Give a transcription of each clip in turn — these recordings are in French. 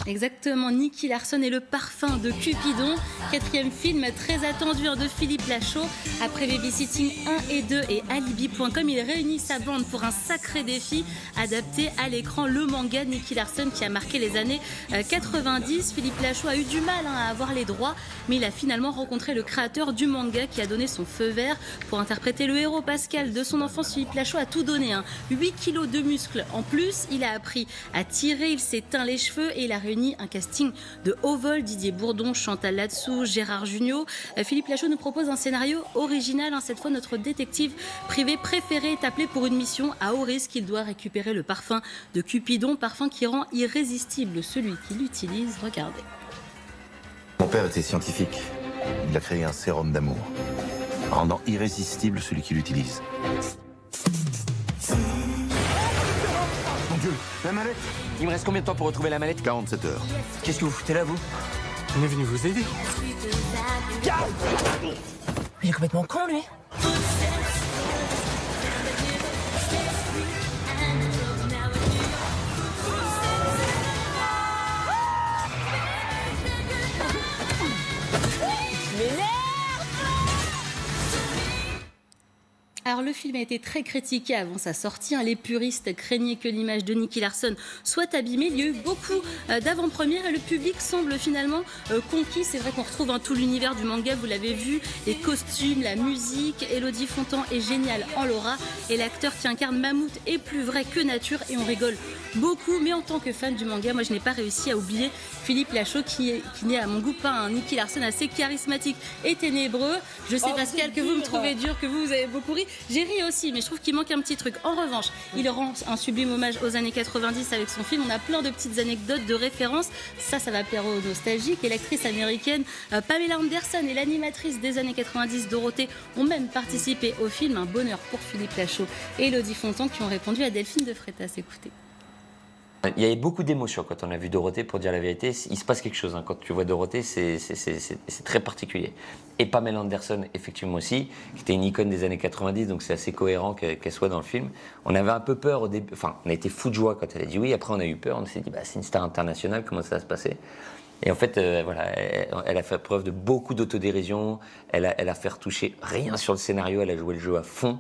Exactement, Nicky Larson et le parfum de Cupidon, quatrième film très attendu de Philippe Lachaud. Après Babysitting 1 et 2 et Alibi.com, il réunit sa bande pour un sacré défi, adapté à l'écran le manga de Nicky Larson qui a marqué les années 90. Philippe Lachaud a eu du mal à avoir les droits, mais il a finalement rencontré le créateur du manga qui a donné son feu vert pour interpréter le héros Pascal de son enfance. Philippe Lachaud a tout donné, 8 kilos de muscles en plus, il a appris à tirer, il s'est teint les cheveux et il a réuni un casting de haut vol, Didier Bourdon, Chantal Latsou, Gérard Jugnot. Philippe Lachaud nous propose un scénario original. Cette fois, notre détective privé préféré est appelé pour une mission à haut risque. Il doit récupérer le parfum de Cupidon, parfum qui rend irrésistible celui qui l'utilise. Regardez. Mon père était scientifique. Il a créé un sérum d'amour, rendant irrésistible celui qui l'utilise. Mon Dieu, la mallette! Il me reste combien de temps pour retrouver la mallette? 47 heures. Qu'est-ce que vous foutez là, vous? On est venu vous aider. Il est complètement con, lui. Alors le film a été très critiqué avant sa sortie. Les puristes craignaient que l'image de Nicky Larson soit abîmée. Il y a eu beaucoup d'avant-premières et le public semble finalement conquis. C'est vrai qu'on retrouve tout l'univers du manga, vous l'avez vu, les costumes, la musique. Élodie Fontan est géniale en Laura et l'acteur qui incarne Mammouth est plus vrai que nature et on rigole beaucoup. Mais en tant que fan du manga, moi je n'ai pas réussi à oublier Philippe Lachaud qui n'est à mon goût pas un Nicky Larson assez charismatique et ténébreux. Je sais Pascal que vous me trouvez dur, que vous avez beaucoup ri. J'ai ri aussi, mais je trouve qu'il manque un petit truc. En revanche, il rend un sublime hommage aux années 90 avec son film. On a plein de petites anecdotes, de références. Ça va plaire aux nostalgiques. Et l'actrice américaine Pamela Anderson et l'animatrice des années 90, Dorothée, ont même participé au film. Un bonheur pour Philippe Lachaud et Élodie Fontan qui ont répondu à Delphine de Freitas. Écoutez. Il y avait beaucoup d'émotions quand on a vu Dorothée, pour dire la vérité. Il se passe quelque chose. Quand tu vois Dorothée, c'est très particulier. Et Pamela Anderson, effectivement aussi, qui était une icône des années 90, donc c'est assez cohérent qu'elle soit dans le film. On avait un peu peur au début, enfin, on a été fou de joie quand elle a dit oui. Après, on a eu peur. On s'est dit, c'est une star internationale, comment ça va se passer? Et en fait, voilà, elle a fait preuve de beaucoup d'autodérision. Elle a fait retoucher rien sur le scénario. Elle a joué le jeu à fond.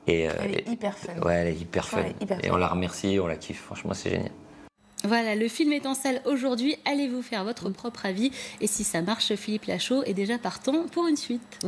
Et, elle est hyper fun. Ouais, elle est hyper fun. Et on la remercie, on la kiffe. Franchement, c'est génial. Voilà, le film est en salle aujourd'hui. Allez vous faire votre propre avis. Et si ça marche, Philippe Lachaud est déjà partant pour une suite.